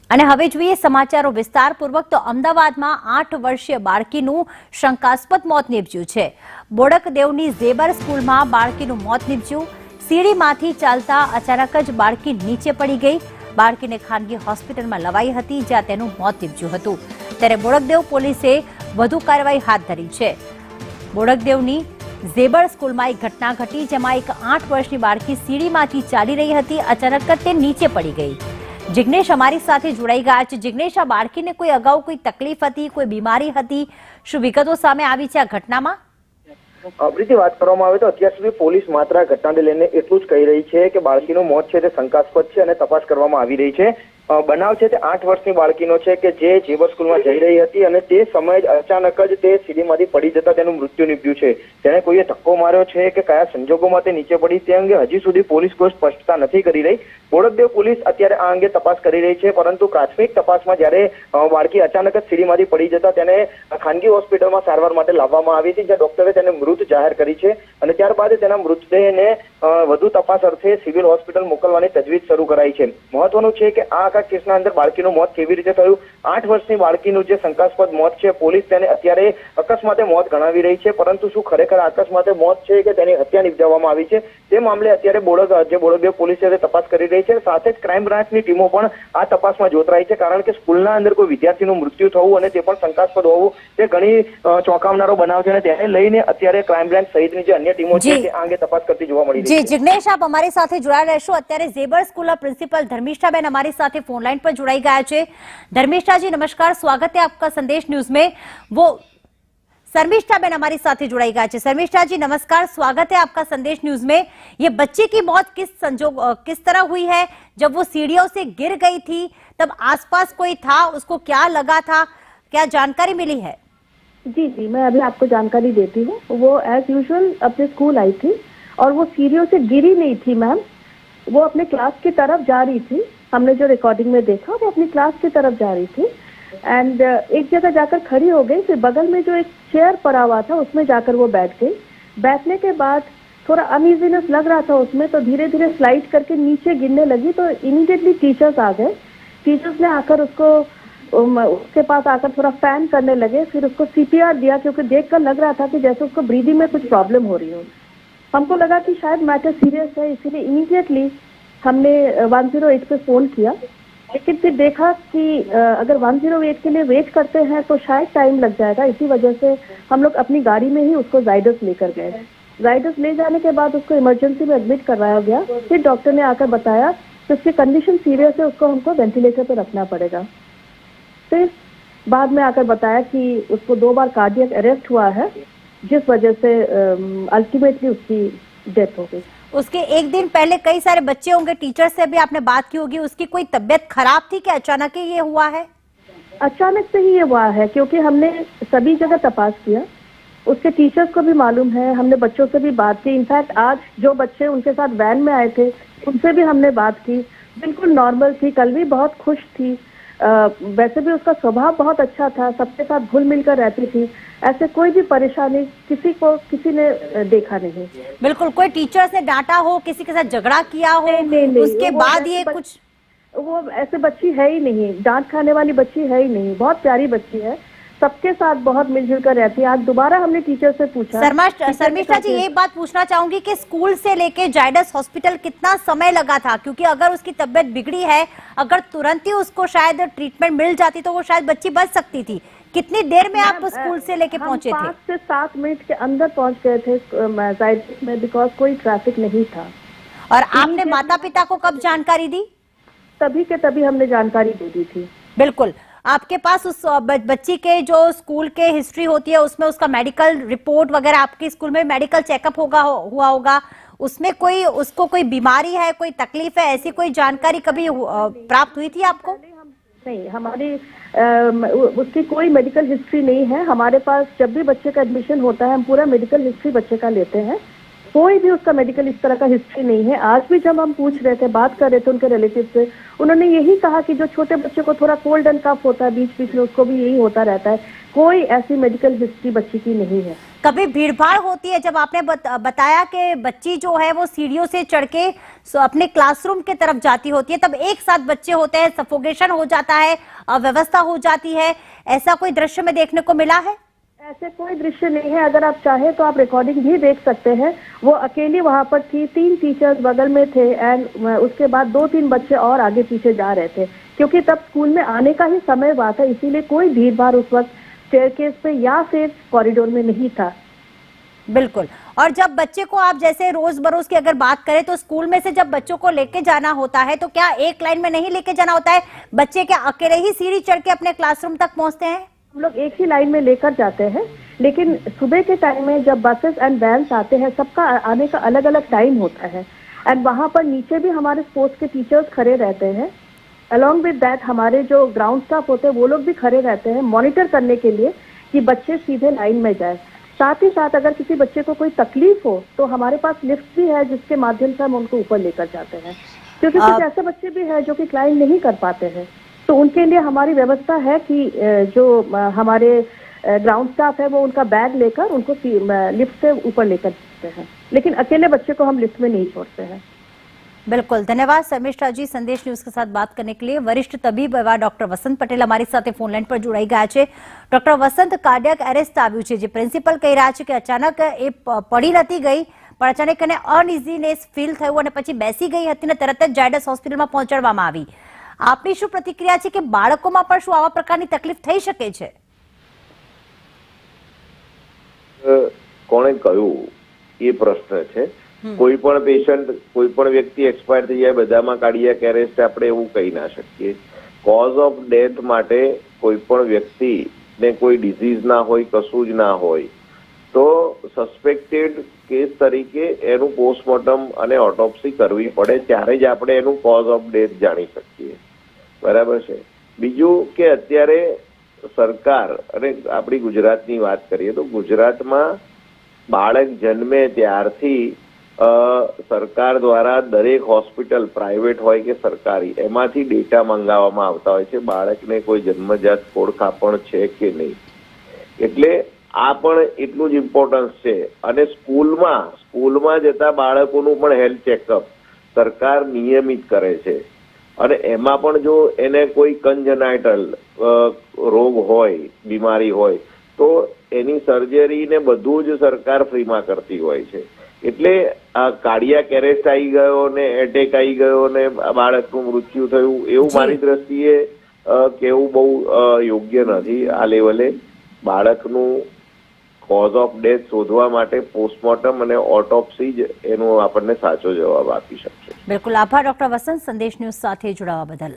અને હવે જોઈએ સમાચારો વિસ્તારપૂર્વક તો અમદાવાદમાં 8 વર્ષીય બાળકીનું શંકાસ્પદ મોત નીપજ્યું છે। બોડકદેવની ઝેબર સ્કૂલમાં બાળકીનું મોત નીપજ્યું। સીડીમાંથી ચાલતા અચાનક જ બાળકી નીચે પડી ગઈ। બાળકીને ખાનગી હોસ્પિટલમાં લવાઈ હતી, જ્યાં તેનું મોત નીપજ્યું હતું। ત્યારે બોડકદેવ પોલીસે વધુ કાર્યવાહી હાથ ધરી છે। બોડકદેવની ઝેબર સ્કૂલમાં એક ઘટના ઘટી, જેમાં એક 8 વર્ષની બાળકી સીડીમાંથી ચાલી રહી હતી। અચાનક જ તે નીચે પડી ગઈ। जिग्नेश हमारी साथे जोड़ाई गया है। जिग्नेश, आ बाळकी ने कोई अगाऊ कोई तकलीफ थी, कोई बीमारी थी, शुं विगतो सामे आवी छे आ घटनामां? प्रीति, बात करवामां आवे तो अत्यार सुधी पोलीस मात्र आ घटनाने लईने એટલું જ કહી રહી છે કે બાળકીનું મોત છે તે શંકાસ્પદ છે અને તપાસ કરવામાં આવી રહી છે। બનાવ છે તે 8 વર્ષની બાળકીનો છે કે જે ઝેબર સ્કૂલમાં જઈ રહી હતી અને તે સમયે અચાનક જ તે સીડીમાંથી પડી જતા તેનું મૃત્યુ નીપજ્યું છે। તેને કોઈએ ધક્કો માર્યો છે કે કયા સંજોગોમાં તે નીચે પડી તે અંગે હજી સુધી પોલીસ કોઈ સ્પષ્ટતા નથી કરી રહી। બોડકદેવ પોલીસ અત્યારે આ અંગે તપાસ કરી રહી છે, પરંતુ પ્રાથમિક તપાસમાં જ્યારે બાળકી અચાનક જ સીડીમાંથી પડી જતા તેને ખાનગી હોસ્પિટલમાં સારવાર માટે લાવવામાં આવી હતી, જ્યાં ડોક્ટરે તેને મૃત જાહેર કરી છે અને ત્યારબાદ તેના મૃતદેહને વધુ તપાસ અર્થે સિવિલ હોસ્પિટલ મોકલવાની તજવીજ શરૂ કરાઈ છે। મહત્વનું છે કે આ કેસના અંદર બાળકીનું મોત કેવી રીતે થયું, 8 વર્ષની બાળકીનું જે શંકાસ્પદ મોત છે, પોલીસ તેને અત્યારે અકસ્માતે મોત ગણાવી રહી છે, પરંતુ શું ખરેખર અકસ્માતે મોત છે કે તેની હત્યા નિપજાવવામાં આવી છે તે મામલે અત્યારે બોડકદેવ પોલીસ છે તે તપાસ કરી રહી છે। સાથે જ ક્રાઇમ બ્રાન્ચની ટીમો પણ આ તપાસમાં જોતરાઈ છે, કારણ કે સ્કૂલના અંદર કોઈ વિદ્યાર્થીનું મૃત્યુ થવું અને તે પણ શંકાસ્પદ હોવું તે ઘણી ચોંકાવનારો બનાવ છે અને તેને લઈને અત્યારે ક્રાઇમ બ્રાન્ચ સહિતની જે અન્ય ટીમો છે તે આ અંગે તપાસ કરતી જોવા મળી રહી છે। जिग्नेश, आप हमारी साथे जुड़ाया રહેશો। અત્યારે ઝેબર સ્કૂલના પ્રિન્સિપલ ધર્મિષ્ઠાબેન हमारी साथे फोन लाइन पर जुड़ाई गया है। धर्मिष्ठा जी नमस्कार, स्वागत है आपका संदेश न्यूज में। वो शर्मिष्ठा बेन हमारी साथ जुड़ाई गया है। शर्मिष्ठा जी नमस्कार, स्वागत है आपका संदेश न्यूज में। ये बच्चे की मौत किस तरह हुई है? जब वो सीढ़ियों से गिर गई थी तब आसपास कोई था, उसको क्या लगा था, क्या जानकारी मिली है? जी जी, मैं अभी आपको जानकारी देती हूँ। वो एज यूजुअल अपने स्कूल आई थी और वो सीढ़ियों से गिरी नहीं थी मैम, वो अपने क्लास की तरफ जा रही थी। हमने जो रिकॉर्डिंग में देखा वो अपनी क्लास की तरफ जा रही थी एंड एक जगह जाकर खड़ी हो गई। फिर बगल में जो एक चेयर पड़ा हुआ था उसमें जाकर वो बैठ गई। बैठने के बाद थोड़ा अनइजीनेस लग रहा था उसमें, तो धीरे धीरे स्लाइड करके नीचे गिरने लगी। तो इमीडिएटली टीचर्स आ गए। टीचर्स ने आकर उसके पास आकर थोड़ा फैन करने लगे, फिर उसको सीपीआर दिया, क्योंकि देखकर लग रहा था कि जैसे उसको ब्रीदिंग में कुछ प्रॉब्लम हो रही हो। हमको लगा कि शायद मैटर सीरियस है, इसीलिए इमीडिएटली हमने 108 पे फोन किया। लेकिन फिर देखा कि अगर 108 के लिए वेट करते हैं तो शायद टाइम लग जाएगा। इसी वजह से हम लोग अपनी गाड़ी में ही उसको जाइडस लेकर गए। जाइडस ले जाने के बाद उसको इमरजेंसी में एडमिट करवाया गया। फिर डॉक्टर ने आकर बताया कि उसकी कंडीशन सीरियस है, उसको हमको वेंटिलेटर पर रखना पड़ेगा। फिर बाद में आकर बताया कि उसको 2 बार कार्डियक अरेस्ट हुआ है, जिस वजह से अल्टीमेटली उसकी डेथ हो गई। उसके एक दिन पहले कई सारे बच्चे होंगे, टीचर से भी आपने बात की होगी, उसकी कोई तबीयत खराब थी कि अचानक ही ये हुआ है? अचानक से ही ये हुआ है, क्योंकि हमने सभी जगह तपास किया। उसके टीचर्स को भी मालूम है, हमने बच्चों से भी बात की। इनफैक्ट आज जो बच्चे उनके साथ वैन में आए थे उनसे भी हमने बात की। बिल्कुल नॉर्मल थी, कल भी बहुत खुश थी। वैसे भी उसका स्वभाव बहुत अच्छा था, सबके साथ घुल मिलकर रहती थी। ऐसे कोई भी परेशानी किसी ने देखा नहीं। बिल्कुल, कोई टीचर्स ने डांटा हो, किसी के साथ झगड़ा किया हो? नहीं, उसके बाद ये कुछ, वो ऐसे बच्ची है ही नहीं, डांट खाने वाली बच्ची है ही नहीं। बहुत प्यारी बच्ची है, सबके साथ बहुत मिलजुल कर रहती है। आज दोबारा हमने टीचर से पूछा। शर्मिष्ठा जी, ये बात पूछना चाहूंगी कि स्कूल से लेके जाइडस हॉस्पिटल कितना समय लगा था? क्योंकि अगर उसकी तबीयत बिगड़ी है, अगर तुरंत ही उसको शायद ट्रीटमेंट मिल जाती तो वो शायद बच्ची बच सकती थी। कितनी देर में आप स्कूल से लेके पहुंचे थे? 5 से 7 मिनट के अंदर पहुंच गए थे जाइडस में, बिकॉज कोई ट्रैफिक नहीं था। और आपने माता पिता को कब जानकारी दी? तभी के तभी हमने जानकारी दे दी थी। बिल्कुल, आपके पास उस बच्ची के जो स्कूल के हिस्ट्री होती है उसमें उसका मेडिकल रिपोर्ट वगैरह, आपके स्कूल में मेडिकल चेकअप हुआ होगा, उसमें उसको कोई बीमारी है, कोई तकलीफ है, ऐसी कोई जानकारी कभी प्राप्त हुई थी आपको? नहीं, हमारी उसकी कोई मेडिकल हिस्ट्री नहीं है। हमारे पास जब भी बच्चे का एडमिशन होता है हम पूरा मेडिकल हिस्ट्री बच्चे का लेते हैं। कोई भी उसका मेडिकल इस तरह का हिस्ट्री नहीं है। आज भी जब हम पूछ रहे थे, बात कर रहे थे उनके रिलेटिव से, उन्होंने यही कहा कि जो छोटे बच्चे को थोड़ा कोल्ड एंड कफ होता है बीच बीच में, उसको भी यही होता रहता है, कोई ऐसी मेडिकल हिस्ट्री बच्ची की नहीं है। कभी भीड़भाड़ होती है? जब आपने बताया कि बच्ची जो है वो सीढ़ियों से चढ़ के अपने क्लासरूम की तरफ जाती होती है, तब एक साथ बच्चे होते हैं, सफोकेशन हो जाता है, अव्यवस्था हो जाती है, ऐसा कोई दृश्य में देखने को मिला है? ऐसे कोई दृश्य नहीं है। अगर आप चाहे तो आप रिकॉर्डिंग भी देख सकते हैं। वो अकेली वहां पर थी, 3 टीचर्स बगल में थे एंड उसके बाद 2-3 बच्चे और आगे पीछे जा रहे थे, क्योंकि तब स्कूल में आने का ही समय हुआ था, इसीलिए कोई भीड़ भाड़ उस वक्त स्टेयरकेस पे या फिर कॉरिडोर में नहीं था। बिल्कुल। और जब बच्चे को आप जैसे रोज बरोज की अगर बात करें तो स्कूल में से जब बच्चों को लेके जाना होता है तो क्या एक लाइन में नहीं लेके जाना होता है? बच्चे क्या अकेले ही सीढ़ी चढ़ के अपने क्लासरूम तक पहुंचते हैं? हम लोग एक ही लाइन में लेकर जाते हैं, लेकिन सुबह के टाइम में जब बसेस एंड वैन्स आते हैं, सबका आने का अलग अलग टाइम होता है एंड वहां पर नीचे भी हमारे स्पोर्ट्स के टीचर्स खड़े रहते हैं। अलॉन्ग विद दैट हमारे जो ग्राउंड स्टाफ होते हैं वो लोग भी खड़े रहते हैं मॉनिटर करने के लिए कि बच्चे सीधे लाइन में जाए। साथ ही साथ अगर किसी बच्चे को कोई तकलीफ हो तो हमारे पास लिफ्ट भी है जिसके माध्यम से हम उनको ऊपर लेकर जाते हैं, क्योंकि कुछ ऐसे बच्चे भी हैं जो कि क्लाइंब नहीं कर पाते हैं, तो उनके लिए हमारी व्यवस्था है कि जो हमारे ग्राउंड स्टाफ है वो उनका बैग लेकर उनको लिफ्ट से ऊपर लेकर जाते हैं, लेकिन अकेले बच्चे को हम लिफ्ट में नहीं छोड़ते हैं। बिल्कुल, धन्यवाद शर्मिष्ठा जी संदेश न्यूज के साथ बात करने के लिए। वरिष्ठ तबीब एवा डॉक्टर वसंत पटेल हमारी સાથે ફોન લાઈન પર જોડાઈ ગયા છે। ડોક્ટર વસંત, કાર્ડિયક એરેસ્ટ આવ્યું છે, જે પ્રિન્સિપલ કહી રહ્યા છે કે અચાનક એ પડી નથી ગઈ પણ અચાનક એને અનઇઝીનેસ ફીલ થયું અને પછી બેસી ગઈ હતી ને તરત જ જાયડસ હોસ્પિટલમાં પહોંચાડવામાં આવી। આપની શું પ્રતિક્રિયા છે કે બાળકોમાં પણ શું આવા પ્રકારની તકલીફ થઈ શકે છે? કોણે કહ્યું એ પ્રશ્ન છે। કોઈ પણ પેશન્ટ, કોઈ પણ વ્યક્તિ એક્સપાયર થઈ જાય બધામાં કાર્ડિયાક એરેસ્ટ આપણે એવું કહી ના શકીએ। કોઝ ઓફ ડેથ માટે કોઈ પણ વ્યક્તિને કોઈ ડિઝીઝ ના હોય, કશું જ ના હોય તો સસ્પેક્ટેડ કેસ તરીકે એનું પોસ્ટમોર્ટમ અને ઓટોપ્સી કરવી પડે, ત્યારે જ આપણે એનું કોઝ ઓફ ડેથ જાણી શકીએ। બરાબર છે। બીજું કે અત્યારે સરકાર અને આપણી ગુજરાતની વાત કરીએ તો ગુજરાતમાં બાળક જન્મે ત્યારથી સરકાર દ્વારા દરેક હોસ્પિટલ, પ્રાઇવેટ હોય કે સરકારી, એમાંથી ડેટા મંગાવવામાં આવતા હોય છે બાળકને કોઈ જન્મજાત ફોડખાપણ છે કે નહીં। એટલે આ પણ એટલું જ ઇમ્પોર્ટન્સ છે। અને સ્કૂલમાં જતા બાળકોનું પણ હેલ્થ ચેકઅપ સરકાર નિયમિત કરે છે અને એમાં પણ જો એને કોઈ કન્જનાઇટલ રોગ હોય, બીમારી હોય તો એની સર્જરી ને બધું જ સરકાર ફ્રીમાં કરતી હોય છે। એટલે આ કાર્ડિયાક એરેસ્ટ આવી ગયો ને એટેક આવી ગયો ને બાળકનું મૃત્યુ થયું એવું મારી દ્રષ્ટિએ કેવું બહુ યોગ્ય નથી। આ લેવલે બાળકનું કોઝ ઓફ ડેથ શોધવા માટે પોસ્ટમોર્ટમ અને ઓટોપ્સી જ એનો આપણને સાચો જવાબ આપી શકશે। બિલકુલ, આભાર ડોક્ટર વસંત સંદેશ ન્યૂઝ સાથે જોડાવા બદલ।